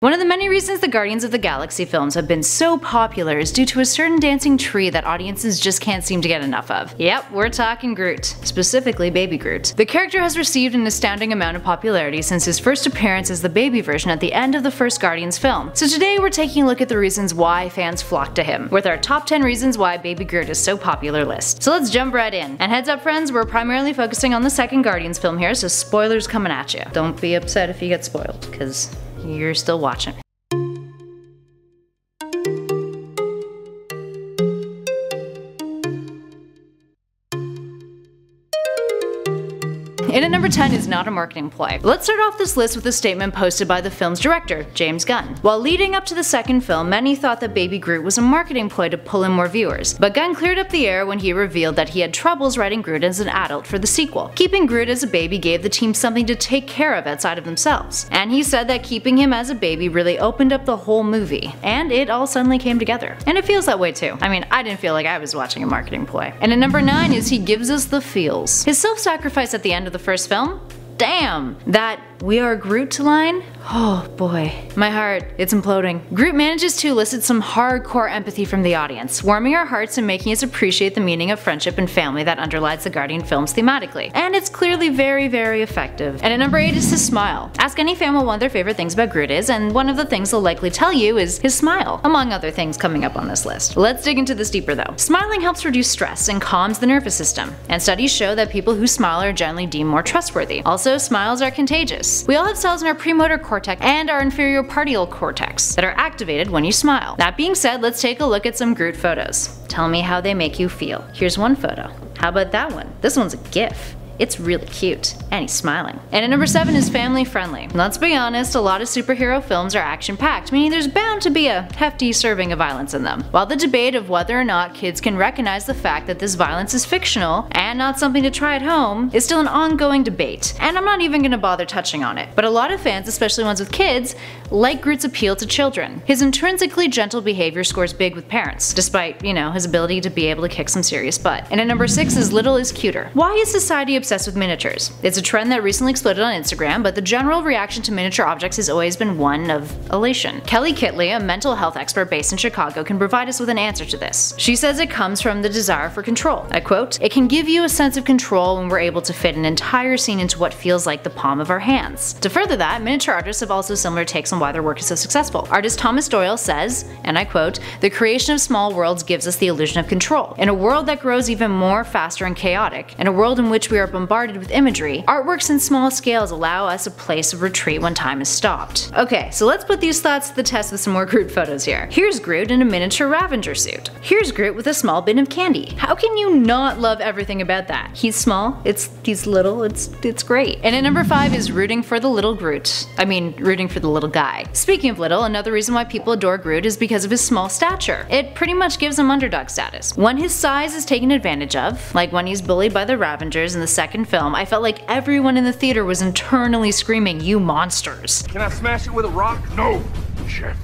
One of the many reasons the Guardians of the Galaxy films have been so popular is due to a certain dancing tree that audiences just can't seem to get enough of. Yep, we're talking Groot, specifically Baby Groot. The character has received an astounding amount of popularity since his first appearance as the baby version at the end of the first Guardians film. So today we're taking a look at the reasons why fans flock to him, with our top 10 reasons why Baby Groot is so popular list. So let's jump right in. And heads up friends, we're primarily focusing on the second Guardians film here, so spoilers coming at you. Don't be upset if you get spoiled, because you're still watching. In at number 10 is not a marketing ploy. Let's start off this list with a statement posted by the film's director, James Gunn. While leading up to the second film, many thought that Baby Groot was a marketing ploy to pull in more viewers, but Gunn cleared up the air when he revealed that he had troubles writing Groot as an adult for the sequel. Keeping Groot as a baby gave the team something to take care of outside of themselves, and he said that keeping him as a baby really opened up the whole movie, and it all suddenly came together. And it feels that way too. I mean, I didn't feel like I was watching a marketing ploy. And at number 9 is he gives us the feels. His self-sacrifice at the end of the first film? Damn! That "We are Groot" line? Oh boy. My heart, it's imploding. Groot manages to elicit some hardcore empathy from the audience, warming our hearts and making us appreciate the meaning of friendship and family that underlies the Guardian films thematically. And it's clearly very, very effective. And at number 8 is his smile. Ask any fan what one of their favorite things about Groot is, and one of the things they'll likely tell you is his smile, among other things coming up on this list. Let's dig into this deeper though. Smiling helps reduce stress and calms the nervous system, and studies show that people who smile are generally deemed more trustworthy. Also, smiles are contagious. We all have cells in our premotor cortex and our inferior parietal cortex that are activated when you smile. That being said, let's take a look at some Groot photos. Tell me how they make you feel. Here's one photo. How about that one? This one's a GIF. It's really cute, and he's smiling. And at number 7 is family friendly. Let's be honest, a lot of superhero films are action-packed, meaning there's bound to be a hefty serving of violence in them. While the debate of whether or not kids can recognize the fact that this violence is fictional and not something to try at home is still an ongoing debate, and I'm not even gonna bother touching on it. But a lot of fans, especially ones with kids, like Groot's appeal to children. His intrinsically gentle behavior scores big with parents, despite, his ability to be able to kick some serious butt. And at number 6 is little is cuter. Why is society obsessed with miniatures? It's a trend that recently exploded on Instagram, but the general reaction to miniature objects has always been one of elation. Kelly Kitley, a mental health expert based in Chicago, can provide us with an answer to this. She says it comes from the desire for control. I quote, "It can give you a sense of control when we're able to fit an entire scene into what feels like the palm of our hands." To further that, miniature artists have also similar takes on why their work is so successful. Artist Thomas Doyle says, and I quote, "The creation of small worlds gives us the illusion of control. In a world that grows even more faster and chaotic, in a world in which we are bombarded with imagery, artworks in small scales allow us a place of retreat when time is stopped." Okay, so let's put these thoughts to the test with some more Groot photos here. Here's Groot in a miniature Ravager suit. Here's Groot with a small bin of candy. How can you not love everything about that? He's small, he's little, it's great. And at number 5 is rooting for the little Groot. I mean, rooting for the little guy. Speaking of little, another reason why people adore Groot is because of his small stature. It pretty much gives him underdog status. When his size is taken advantage of, like when he's bullied by the Ravagers in the second film, I felt like everyone in the theater was internally screaming, "You monsters." Can I smash it with a rock? No, Chef.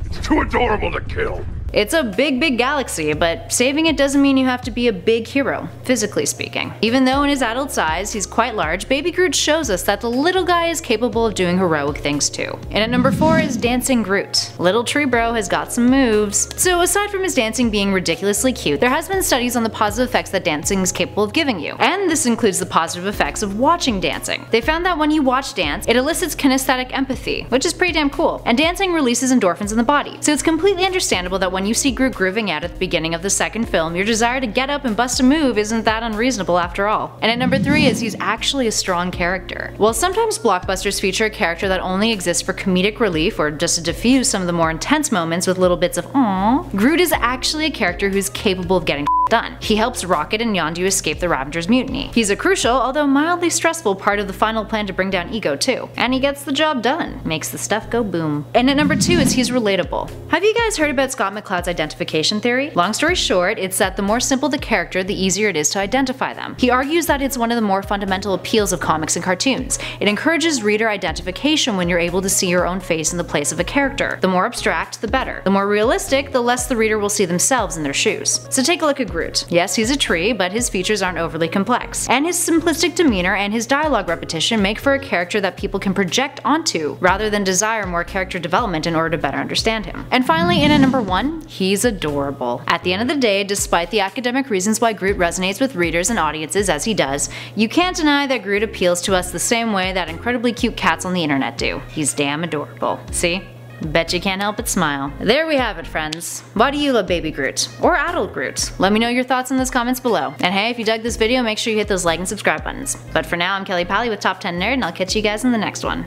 It's too adorable to kill. It's a big galaxy, but saving it doesn't mean you have to be a big hero, physically speaking. Even though in his adult size he's quite large, Baby Groot shows us that the little guy is capable of doing heroic things too. And at number 4 is Dancing Groot. Little Tree Bro has got some moves. So aside from his dancing being ridiculously cute, there has been studies on the positive effects that dancing is capable of giving you. And this includes the positive effects of watching dancing. They found that when you watch dance, it elicits kinesthetic empathy, which is pretty damn cool. And dancing releases endorphins in the body. So it's completely understandable that when you see Groot grooving out at the beginning of the second film, your desire to get up and bust a move isn't that unreasonable after all. And at number 3 is he's actually a strong character. While sometimes blockbusters feature a character that only exists for comedic relief or just to diffuse some of the more intense moments with little bits of aww, Groot is actually a character who's capable of getting done. He helps Rocket and Yondu escape the Ravagers' mutiny. He's a crucial, although mildly stressful, part of the final plan to bring down Ego too. And he gets the job done. Makes the stuff go boom. And at number 2 is he's relatable. Have you guys heard about Scott McCloud's identification theory? Long story short, it's that the more simple the character, the easier it is to identify them. He argues that it's one of the more fundamental appeals of comics and cartoons. It encourages reader identification when you're able to see your own face in the place of a character. The more abstract, the better. The more realistic, the less the reader will see themselves in their shoes. So take a look at Groot. Groot. Yes, he's a tree, but his features aren't overly complex, and his simplistic demeanor and his dialogue repetition make for a character that people can project onto, rather than desire more character development in order to better understand him. And finally, in at number 1, he's adorable. At the end of the day, despite the academic reasons why Groot resonates with readers and audiences as he does, you can't deny that Groot appeals to us the same way that incredibly cute cats on the internet do. He's damn adorable. See? Bet you can't help but smile. There we have it, friends. Why do you love Baby Groot? Or adult Groot? Let me know your thoughts in the comments below. And hey, if you dug this video, make sure you hit those like and subscribe buttons. But for now, I'm Kelly Pally with Top 10 Nerd, and I'll catch you guys in the next one.